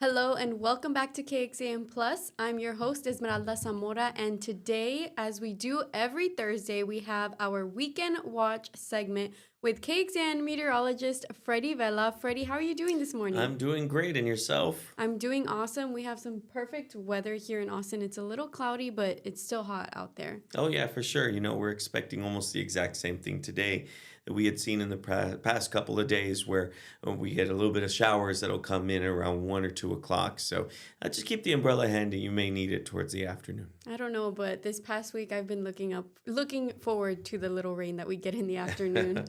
Hello and welcome back to KXAM Plus. I'm your host, Esmeralda Zamora, and today, as we do every Thursday, we have our Weekend Watch segment with KXAM meteorologist Freddy Vela. Freddy, how are you doing this morning? I'm doing great, and yourself? I'm doing awesome. We have some perfect weather here in Austin. It's a little cloudy, but it's still hot out there. Oh, yeah, for sure. We're expecting almost the exact same thing today that we had seen in the past couple of days where we get a little bit of showers that'll come in around 1 or 2 o'clock. So just keep the umbrella handy. You may need it towards the afternoon. I don't know, but this past week I've been looking forward to the little rain that we get in the afternoon.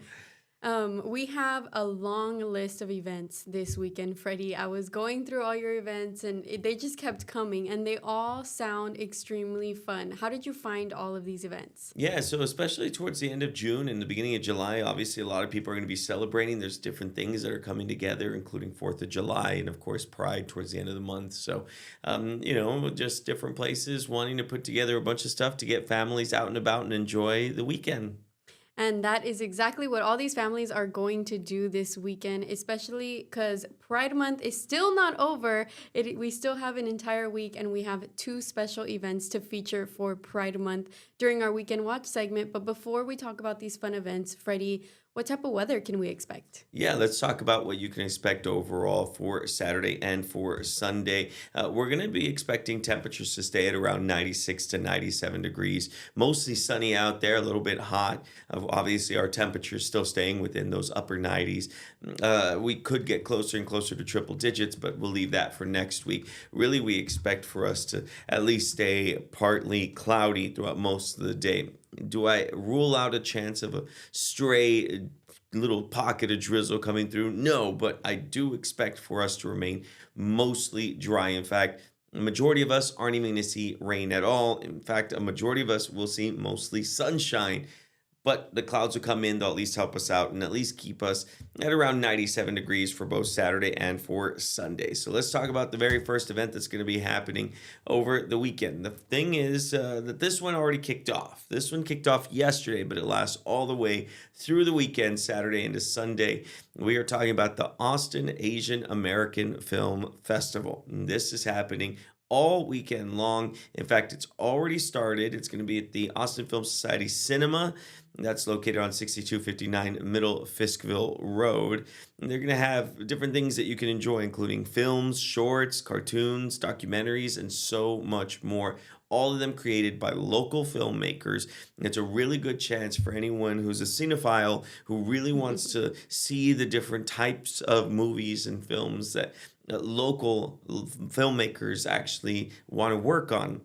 We have a long list of events this weekend, Freddie. I was going through all your events and they just kept coming and they all sound extremely fun. How did you find all of these events? Yeah, so especially towards the end of June and the beginning of July, obviously a lot of people are going to be celebrating. There's different things that are coming together, including 4th of July and, of course, Pride towards the end of the month. So, just different places wanting to put together a bunch of stuff to get families out and about and enjoy the weekend. And that is exactly what all these families are going to do this weekend, especially because Pride Month is still not over. We still have an entire week, and we have two special events to feature for Pride Month during our Weekend Watch segment. But before we talk about these fun events, Freddie, what type of weather can we expect? Yeah, let's talk about what you can expect overall for Saturday and for Sunday. We're going to be expecting temperatures to stay at around 96 to 97 degrees. Mostly sunny out there, a little bit hot. Obviously, our temperatures still staying within those upper 90s. We could get closer and closer to triple digits, but we'll leave that for next week. Really, we expect for us to at least stay partly cloudy throughout most of the day. Do I rule out a chance of a stray little pocket of drizzle coming through? No, but I do expect for us to remain mostly dry. In fact, the majority of us aren't even going to see rain at all. In fact, a majority of us will see mostly sunshine. But the clouds will come in, they'll at least help us out and at least keep us at around 97 degrees for both Saturday and for Sunday. So let's talk about the very first event that's going to be happening over the weekend. The thing is that this one already kicked off. This one kicked off yesterday, but it lasts all the way through the weekend, Saturday into Sunday. We are talking about the Austin Asian American Film Festival. And this is happening all weekend long. In fact, it's already started. It's going to be at the Austin Film Society Cinema. That's located on 6259 Middle Fiskville Road. And they're going to have different things that you can enjoy, including films, shorts, cartoons, documentaries, and so much more. All of them created by local filmmakers. And it's a really good chance for anyone who's a cinephile who really wants to see the different types of movies and films that local filmmakers actually want to work on.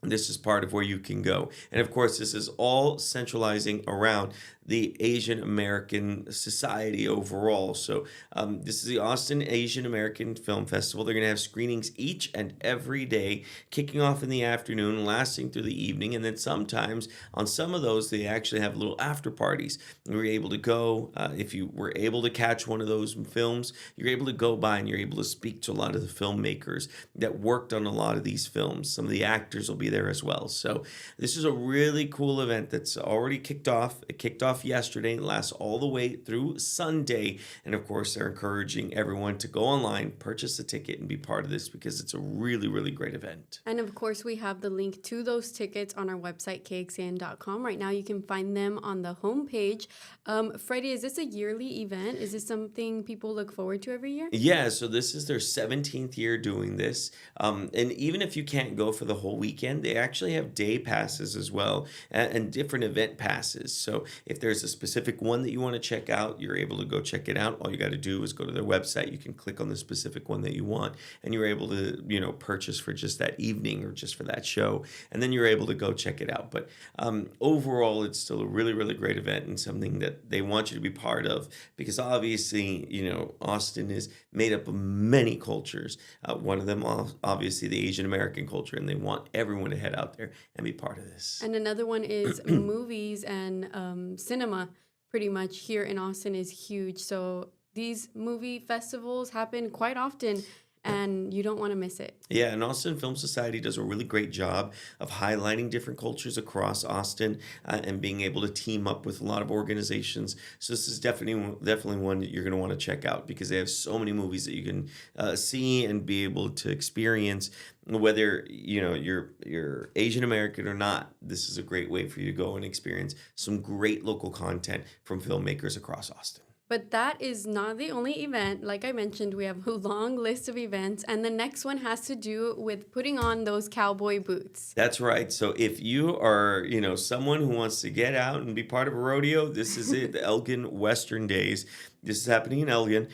This is part of where you can go. And of course, this is all centralizing around the Asian American Society overall. So this is the Austin Asian American Film Festival. They're going to have screenings each and every day, kicking off in the afternoon, lasting through the evening. And then sometimes on some of those, they actually have little after parties. You're able to go, if you were able to catch one of those films, you're able to go by and you're able to speak to a lot of the filmmakers that worked on a lot of these films. Some of the actors will be there as well. So this is a really cool event that's already kicked off. It kicked off yesterday and lasts all the way through Sunday. And of course, they're encouraging everyone to go online, purchase a ticket, and be part of this because it's a really, really great event. And of course, we have the link to those tickets on our website, kxan.com. Right now, you can find them on the homepage. Freddie, is this a yearly event? Is this something people look forward to every year? Yeah, so this is their 17th year doing this. And even if you can't go for the whole weekend, they actually have day passes as well and different event passes. So if there's a specific one that you want to check out, you're able to go check it out. All you got to do is go to their website. You can click on the specific one that you want, and you're able to, purchase for just that evening or just for that show. And then you're able to go check it out. But overall, it's still a really, really great event and something that they want you to be part of because obviously, Austin is made up of many cultures. One of them, obviously, the Asian American culture, and they want everyone to head out there and be part of this. And another one is movies and cinema. Pretty much here in Austin is huge. So these movie festivals happen quite often. and you don't want to miss it. Yeah, and Austin Film Society does a really great job of highlighting different cultures across Austin and being able to team up with a lot of organizations. So this is definitely one that you're going to want to check out because they have so many movies that you can see and be able to experience. Whether you're Asian American or not, this is a great way for you to go and experience some great local content from filmmakers across Austin. But that is not the only event. Like I mentioned, we have a long list of events, and the next one has to do with putting on those cowboy boots. That's right. So if you are, someone who wants to get out and be part of a rodeo, this is it. The Elgin Western Days. This is happening in Elgin.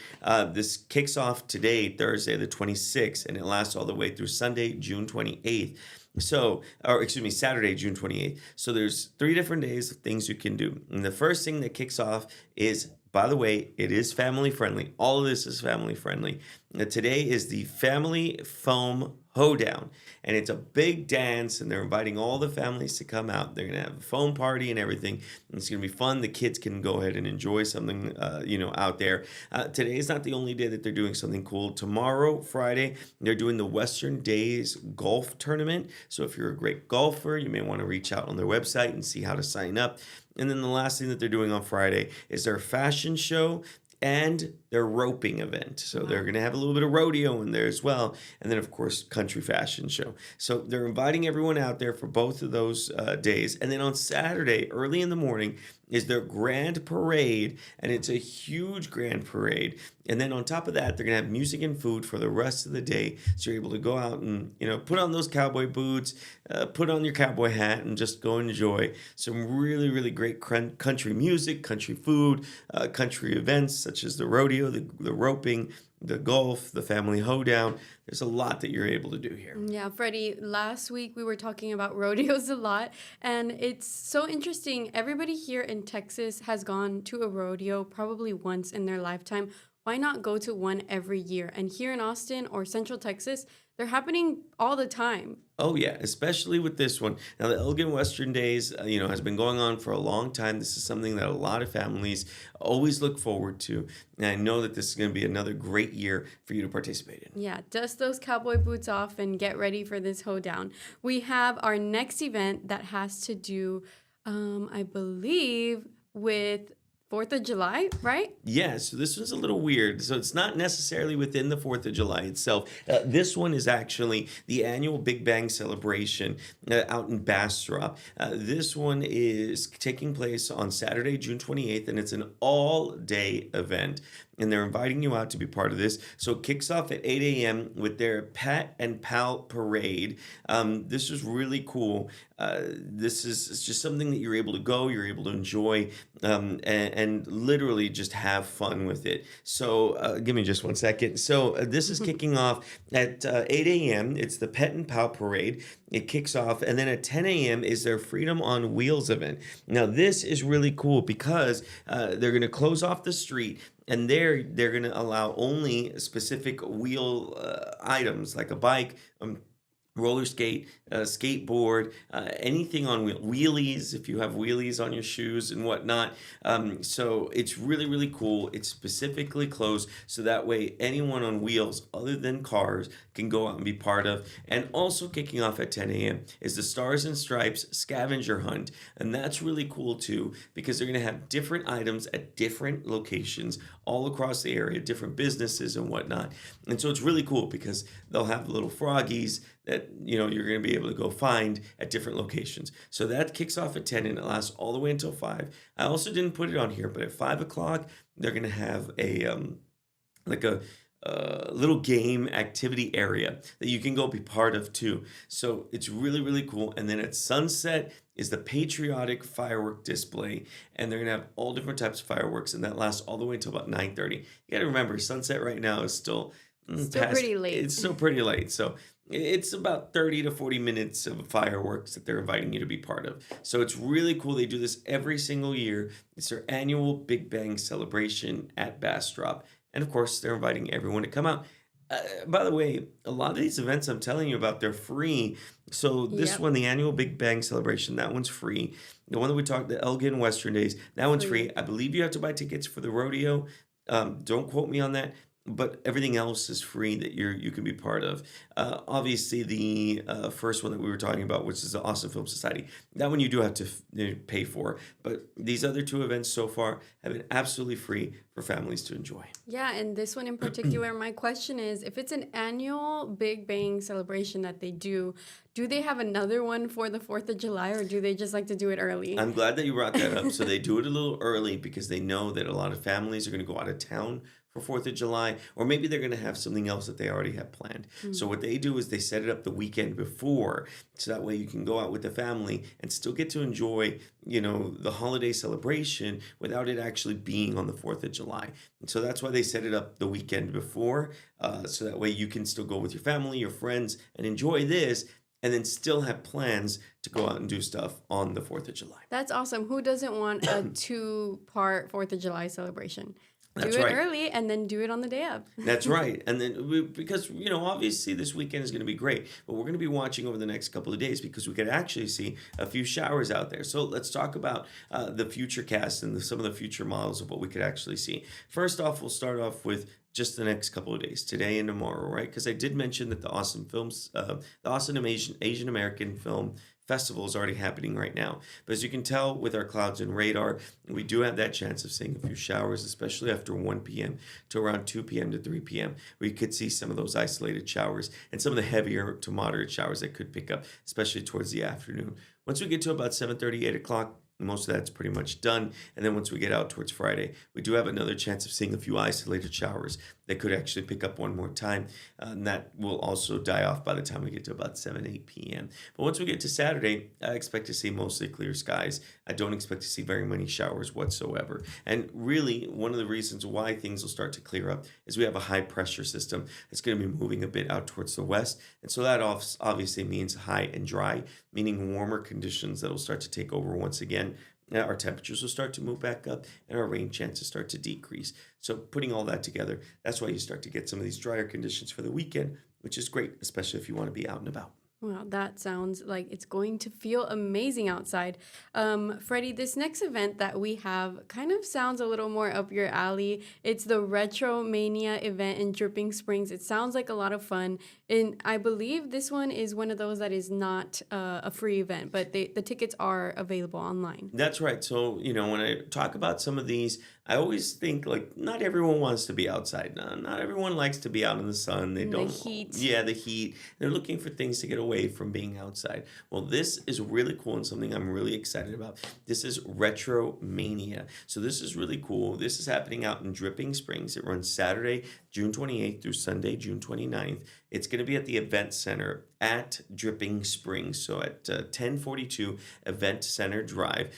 This kicks off today, Thursday, the 26th, and it lasts all the way through Sunday, June 28th. Saturday, June 28th. So there's 3 different days of things you can do. And the first thing that kicks off is, by the way, it is family friendly. All of this is family friendly. Today is the Family Foam Hoedown, and it's a big dance, and they're inviting all the families to come out. They're going to have a foam party and everything. And it's going to be fun. The kids can go ahead and enjoy something, out there. Today is not the only day that they're doing something cool. Tomorrow, Friday, they're doing the Western Days Golf Tournament. So if you're a great golfer, you may want to reach out on their website and see how to sign up. And then the last thing that they're doing on Friday is their fashion show and their roping event. So they're going to have a little bit of rodeo in there as well. And then, of course, country fashion show. So they're inviting everyone out there for both of those days. And then on Saturday, early in the morning, is their grand parade. And it's a huge grand parade. And then on top of that, they're going to have music and food for the rest of the day. So you're able to go out and, put on those cowboy boots, put on your cowboy hat, and just go enjoy some really, really great country music, country food, country events such as the rodeo, the roping, the golf, the family hoedown. There's a lot that you're able to do here. Yeah, Freddie, last week we were talking about rodeos a lot, and it's so interesting. Everybody here in Texas has gone to a rodeo probably once in their lifetime. Why not go to one every year? And here in Austin or Central Texas, they're happening all the time. Oh, yeah, especially with this one. Now, the Elgin Western Days, has been going on for a long time. This is something that a lot of families always look forward to. And I know that this is going to be another great year for you to participate in. Yeah, dust those cowboy boots off and get ready for this hoedown. We have our next event that has to do, I believe, with 4th of July, right? Yeah, so this one's a little weird. So it's not necessarily within the 4th of July itself. This one is actually the annual Big Bang celebration out in Bastrop. This one is taking place on Saturday, June 28th, and it's an all-day event. And they're inviting you out to be part of this. So it kicks off at 8 a.m. with their Pet and Pal Parade. This is really cool. This is just something that you're able to go, you're able to enjoy, and literally just have fun with it. So give me just one second. So this is kicking off at 8 a.m. It's the Pet and Pal Parade. It kicks off, and then at 10 a.m. is their Freedom on Wheels event. Now, this is really cool because they're going to close off the street, and they're going to allow only specific wheel items like a bike, roller skate, skateboard, anything on wheelies, if you have wheelies on your shoes and whatnot. So it's really, really cool. It's specifically closed so that way anyone on wheels other than cars can go out and be part of. And also kicking off at 10 a.m. is the Stars and Stripes scavenger hunt. And that's really cool too because they're going to have different items at different locations all across the area, different businesses and whatnot. And so it's really cool because they'll have little froggies that you're going to be able to go find at different locations. So that kicks off at 10 and it lasts all the way until 5. I also didn't put it on here, but at 5 o'clock they're going to have a little game activity area that you can go be part of too. So it's really, really cool. And then at sunset is the patriotic firework display, and they're gonna have all different types of fireworks, and that lasts all the way until about 9:30. You got to remember, sunset right now is still pretty late. It's still pretty late. So it's about 30 to 40 minutes of fireworks that they're inviting you to be part of. So it's really cool. They do this every single year. It's their annual Big Bang celebration at Bastrop. And of course, they're inviting everyone to come out. By the way, a lot of these events I'm telling you about, they're free. So this one, the annual Big Bang celebration, that one's free. The one that we talked, the Elgin Western Days, that one's free. I believe you have to buy tickets for the rodeo. Don't quote me on that. but everything else is free that you can be part of. Obviously, the first one that we were talking about, which is the Awesome Film Society, that one you do have to pay for. But these other two events so far have been absolutely free for families to enjoy. Yeah, and this one in particular, my question is if it's an annual Big Bang celebration that they do they have another one for the 4th of July or do they just like to do it early? I'm glad that you brought that up. So they do it a little early because they know that a lot of families are going to go out of town for 4th of July, or maybe they're going to have something else that they already have planned. So what they do is they set it up the weekend before, so that way you can go out with the family and still get to enjoy, the holiday celebration without it actually being on the 4th of July. And so that's why they set it up the weekend before, so that way you can still go with your family, your friends, and enjoy this and then still have plans to go out and do stuff on the 4th of July. That's awesome. Who doesn't want a two-part 4th of July celebration? That's do it right. early and then do it on the day of. That's right. And then because, obviously this weekend is going to be great, but we're going to be watching over the next couple of days because we could actually see a few showers out there. So let's talk about the future cast and some of the future models of what we could actually see. First off, we'll start off with just the next couple of days, today and tomorrow, right? Because I did mention that the Awesome Asian American Film Festival is already happening right now. But as you can tell with our clouds and radar, we do have that chance of seeing a few showers, especially after 1 p.m. to around 2 p.m. to 3 p.m., where you could see some of those isolated showers and some of the heavier to moderate showers that could pick up, especially towards the afternoon. Once we get to about 7:30, 8 o'clock, most of that's pretty much done. And then once we get out towards Friday, we do have another chance of seeing a few isolated showers that could actually pick up one more time. And that will also die off by the time we get to about 7, 8 p.m. But once we get to Saturday, I expect to see mostly clear skies. I don't expect to see very many showers whatsoever. And really, one of the reasons why things will start to clear up is we have a high pressure system that's going to be moving a bit out towards the west. And so that obviously means high and dry, meaning warmer conditions that will start to take over once again. Our temperatures will start to move back up and our rain chances start to decrease. So putting all that together, that's why you start to get some of these drier conditions for the weekend, which is great, especially if you want to be out and about. Well, that sounds like it's going to feel amazing outside. Freddie, this next event that we have kind of sounds a little more up your alley. It's the Retromania event in Dripping Springs. It sounds like a lot of fun. And I believe this one is one of those that is not a free event, but the tickets are available online. That's right. So, when I talk about some of these, I always think like not everyone wants to be outside. Not everyone likes to be out in the sun. They don't. The heat. Yeah, the heat. They're looking for things to get away from being outside. Well, this is really cool and something I'm really excited about. This is Retromania. So this is really cool. This is happening out in Dripping Springs. It runs Saturday, June 28th through Sunday, June 29th. It's going to be at the Event Center at Dripping Springs, so at 1042 Event Center Drive.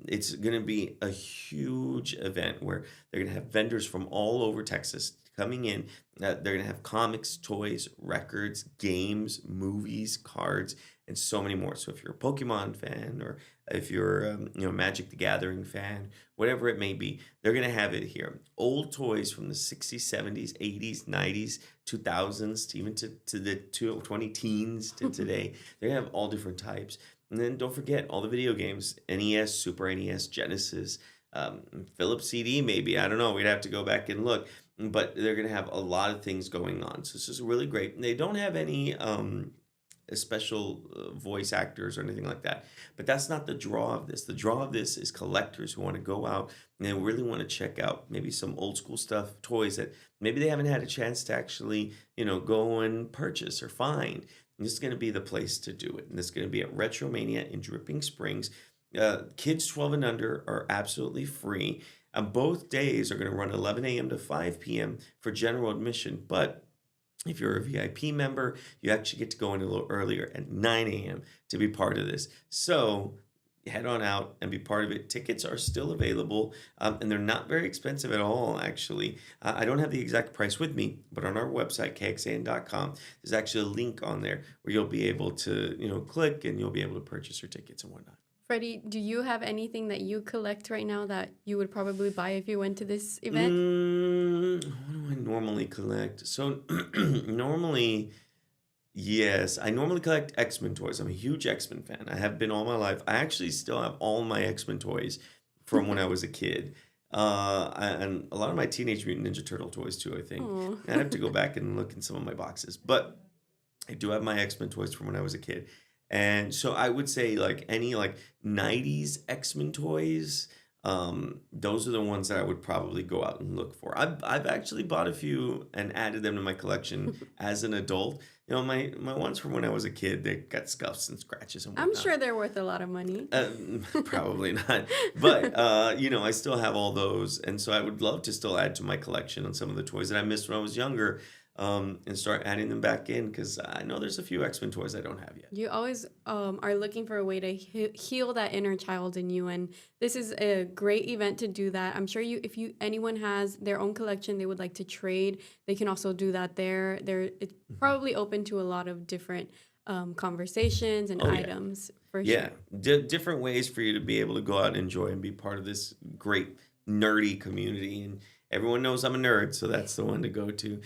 It's going to be a huge event where they're going to have vendors from all over Texas coming in. They're going to have comics, toys, records, games, movies, cards, and so many more. So if you're a Pokemon fan or if you're Magic the Gathering fan, whatever it may be, they're going to have it here. Old toys from the 60s, 70s, 80s, 90s, 2000s, to even to the 20 teens to today. They have all different types. And then don't forget all the video games, NES, Super NES, Genesis, Philips CD maybe. I don't know. We'd have to go back and look. But they're going to have a lot of things going on. So this is really great. They don't have any special voice actors or anything like that. But that's not the draw of this. The draw of this is collectors who want to go out and they really want to check out maybe some old school stuff, toys that maybe they haven't had a chance to actually, go and purchase or find. And this is going to be the place to do it. And this is going to be at Retromania in Dripping Springs. Kids 12 and under are absolutely free. Both days are going to run 11 a.m. to 5 p.m. for general admission. But if you're a VIP member, you actually get to go in a little earlier at 9 a.m. to be part of this. So head on out and be part of it. Tickets are still available, and they're not very expensive at all, actually. I don't have the exact price with me, but on our website, kxan.com, there's actually a link on there where you'll be able to, click and you'll be able to purchase your tickets and whatnot. Freddie, do you have anything that you collect right now that you would probably buy if you went to this event? What do I normally collect? So normally, yes, I normally collect X-Men toys. I'm a huge X-Men fan. I have been all my life. I actually still have all my X-Men toys from when I was a kid. And a lot of my Teenage Mutant Ninja Turtle toys too, I think. Oh. I'd have to go back and look in some of my boxes. But I do have my X-Men toys from when I was a kid. And so I would say like any like 90s X-Men toys, those are the ones that I would probably go out and look for. I've actually bought a few and added them to my collection as an adult. You know, my ones from when I was a kid, they got scuffs and scratches and I'm whatnot. sure they're worth a lot of money. Probably not. But, you know, I still have all those. And so I would love to still add to my collection on some of the toys that I missed when I was younger, and start adding them back in because I know there's a few X-Men toys I don't have yet. You always are looking for a way to heal that inner child in you, and this is a great event to do that. I'm sure if anyone has their own collection they would like to trade, they can also do that there. It's probably open to a lot of different conversations and Oh, yeah. items for Yeah. sure. Different ways for you to be able to go out and enjoy and be part of this great nerdy community. And everyone knows I'm a nerd, so that's the one to go to.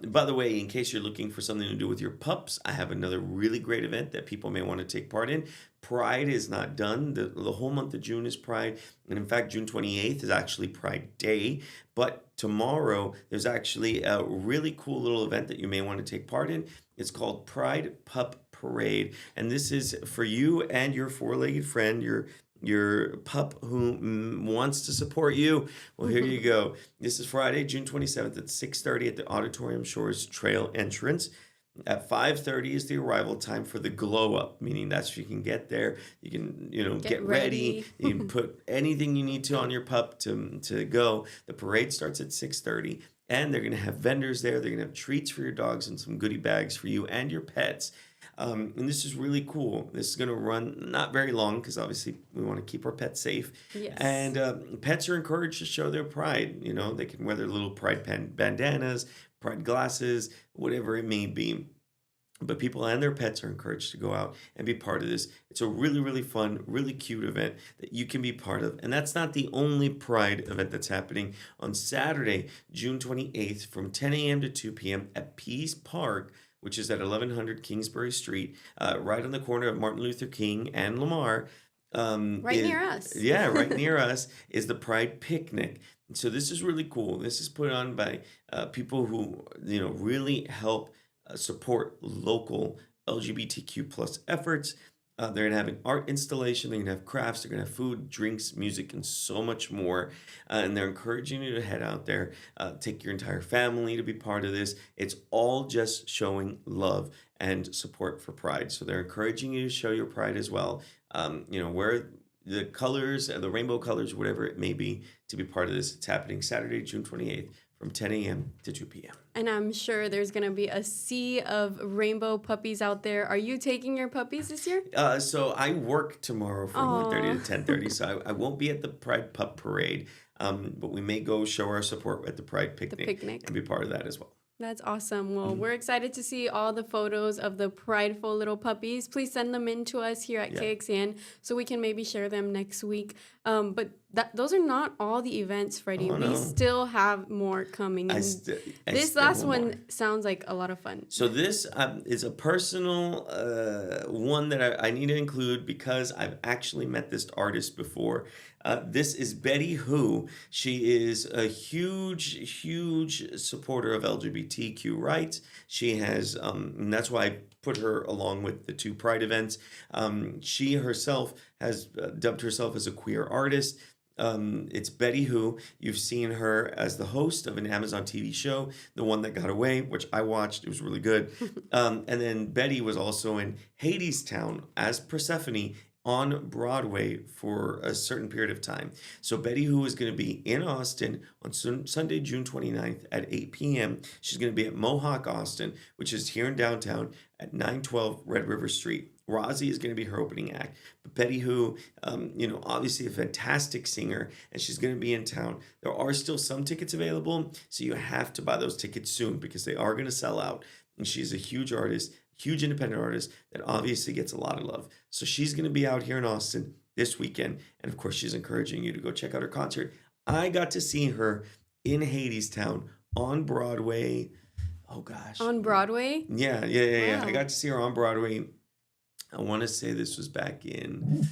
By the way, in case you're looking for something to do with your pups, I have another really great event that people may want to take part in. Pride is not done. The whole month of June is Pride. And in fact, June 28th is actually Pride Day. But tomorrow, there's actually a really cool little event that you may want to take part in. It's called Pride Pup Parade. And this is for you and your four-legged friend, your pup who wants to support you. Well, here you go. This is Friday, June 27th at 6:30 at the Auditorium Shores Trail entrance. At 5:30 is the arrival time for the glow up, meaning that's you can get there, you can, you know, get ready, you can put anything you need to on your pup to go. The parade starts at 6:30 and they're going to have vendors there. They're going to have treats for your dogs and some goodie bags for you and your pets. And this is really cool. This is going to run not very long because obviously we want to keep our pets safe. Yes. And pets are encouraged to show their pride. You know, they can wear their little pride bandanas, pride glasses, whatever it may be. But people and their pets are encouraged to go out and be part of this. It's a really, really fun, really cute event that you can be part of. And that's not the only Pride event that's happening on Saturday, June 28th from 10 a.m. to 2 p.m. at Pease Park, which is at 1100 Kingsbury Street, right on the corner of Martin Luther King and Lamar. Right near us. Yeah, right near us is the Pride Picnic. So this is really cool. This is put on by people who, you know, really help support local LGBTQ plus efforts. They're going to have an art installation. They're going to have crafts. They're going to have food, drinks, music, and so much more. And they're encouraging you to head out there, take your entire family to be part of this. It's all just showing love and support for Pride. So they're encouraging you to show your pride as well. You know, wear the colors, the rainbow colors, whatever it may be, to be part of this. It's happening Saturday, June 28th from 10 a.m. to 2 p.m. And I'm sure there's going to be a sea of rainbow puppies out there. Are you taking your puppies this year? So I work tomorrow from 1:30 to 10:30, so I won't be at the Pride Pup Parade, but we may go show our support at the Pride Picnic, and be part of that as well. That's awesome. Well, we're excited to see all the photos of the prideful little puppies. Please send them in to us here at KXN so we can maybe share them next week. But those are not all the events, Freddie. Oh, no. We still have more coming. This last one sounds like a lot of fun. So this is a personal one that I need to include because I've actually met this artist before. This is Betty Who. She is a huge, huge supporter of LGBTQ rights. She has, and that's why I put her along with the two Pride events. She herself has dubbed herself as a queer artist. It's Betty Who. You've seen her as the host of an Amazon TV show, The One That Got Away, which I watched. It was really good. And then Betty was also in Hadestown as Persephone on Broadway for a certain period of time. So Betty Who is going to be in Austin on Sunday, June 29th at 8 p.m. She's going to be at Mohawk Austin, which is here in downtown at 912 Red River Street. Rozzy is going to be her opening act. But Betty Who, you know, obviously a fantastic singer, and she's going to be in town. There are still some tickets available, so you have to buy those tickets soon because they are going to sell out. And she's a huge artist, huge independent artist that obviously gets a lot of love. So she's going to be out here in Austin this weekend. And of course, she's encouraging you to go check out her concert. I got to see her in Hadestown on Broadway. Oh, gosh. On Broadway? Yeah. Wow. I got to see her on Broadway. I want to say this was back in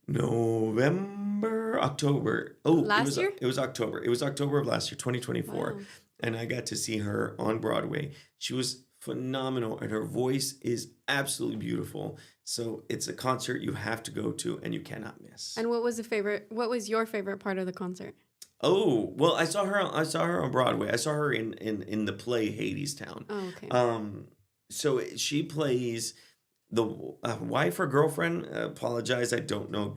November, October. Oh, Last year? it was October. It was October of last year, 2024. Wow. And I got to see her on Broadway. She was phenomenal and her voice is absolutely beautiful. So it's a concert you have to go to and you cannot miss. And what was your favorite part of the concert? Oh, well, I saw her on Broadway. I saw her in the play Hadestown. Oh, okay. So she plays the wife or girlfriend. Apologize, I don't know,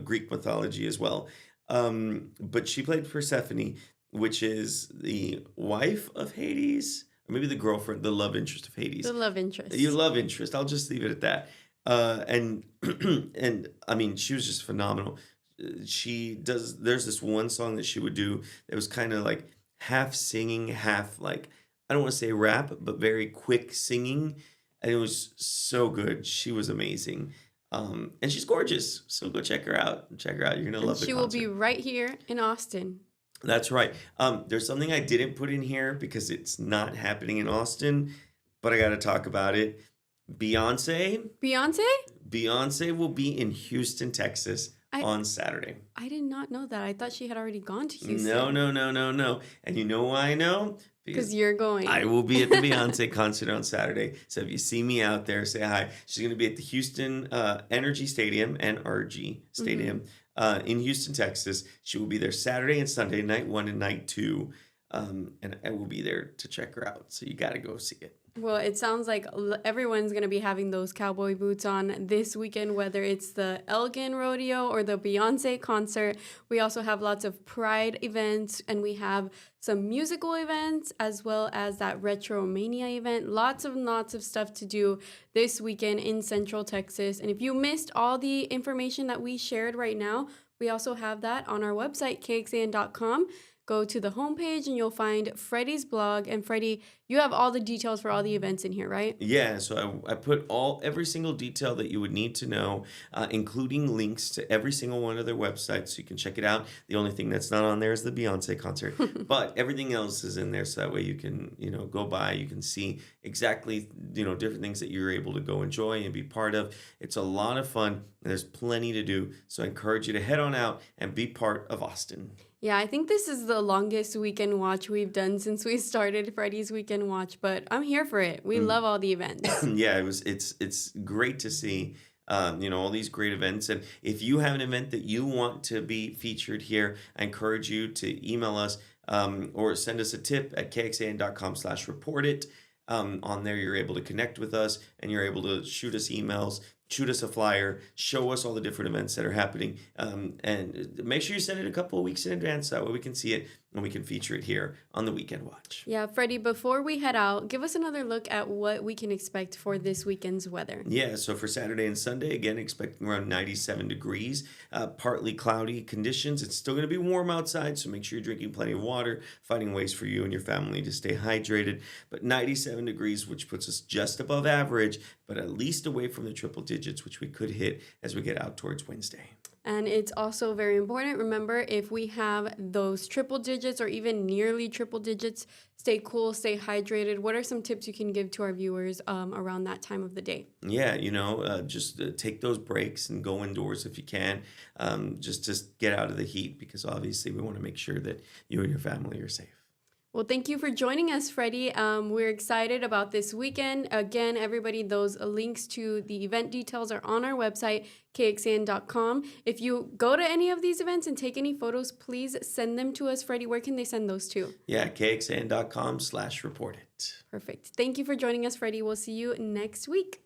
Greek mythology as well. But she played Persephone, which is the wife of Hades, or maybe the girlfriend, the love interest of Hades. The love interest. Your love interest. I'll just leave it at that. And and I mean, she was just phenomenal. There's this one song that she would do that was kind of like half singing, half like, I don't want to say rap, but very quick singing. And it was so good. She was amazing. And she's gorgeous. So go check her out. Check her out. You're going to love the She will be right here in Austin. That's right. There's something I didn't put in here because it's not happening in Austin, but I got to talk about it. Beyonce will be in Houston, Texas on Saturday. I did not know that. I thought she had already gone to Houston. No. And you know why I know? Because you're going. I will be at the Beyonce concert on Saturday. So if you see me out there, say hi. She's going to be at the Houston Energy Stadium, NRG Stadium, in Houston, Texas. She will be there Saturday and Sunday, night 1 and night 2. And I will be there to check her out. So you got to go see it. Well, it sounds like everyone's going to be having those cowboy boots on this weekend, whether it's the Elgin Rodeo or the Beyonce concert. We also have lots of Pride events, and we have some musical events, as well as that Retromania event. Lots of stuff to do this weekend in Central Texas. And if you missed all the information that we shared right now, we also have that on our website, kxan.com. Go to the homepage and you'll find Freddy's blog. And Freddy, you have all the details for all the events in here, right? Yeah, so I put every single detail that you would need to know, including links to every single one of their websites, so you can check it out. The only thing that's not on there is the Beyonce concert, but everything else is in there, so that way you can, go by, you can see exactly, different things that you're able to go enjoy and be part of. It's a lot of fun, and there's plenty to do, so I encourage you to head on out and be part of Austin. Yeah, I think this is the longest weekend watch we've done since we started Freddy's Weekend Watch, but I'm here for it. We love all the events. Yeah, it's great to see all these great events. And if you have an event that you want to be featured here, I encourage you to email us or send us a tip at kxan.com/report it. On there, you're able to connect with us and you're able to shoot us emails, shoot us a flyer, show us all the different events that are happening. And make sure you send it a couple of weeks in advance. That way we can see it and we can feature it here on the Weekend Watch. Yeah, Freddie, before we head out, give us another look at what we can expect for this weekend's weather. Yeah, so for Saturday and Sunday, again, expecting around 97 degrees, partly cloudy conditions. It's still going to be warm outside, so make sure you're drinking plenty of water, finding ways for you and your family to stay hydrated. But 97 degrees, which puts us just above average, but at least away from the triple digits, which we could hit as we get out towards Wednesday. And it's also very important. Remember, if we have those triple digits or even nearly triple digits, stay cool, stay hydrated. What are some tips you can give to our viewers around that time of the day? Yeah, just take those breaks and go indoors if you can. Just get out of the heat, because obviously we want to make sure that you and your family are safe. Well, thank you for joining us, Freddie. We're excited about this weekend. Again, everybody, those links to the event details are on our website, kxan.com. If you go to any of these events and take any photos, please send them to us. Freddie, where can they send those to? Yeah, kxan.com/report it. Perfect. Thank you for joining us, Freddie. We'll see you next week.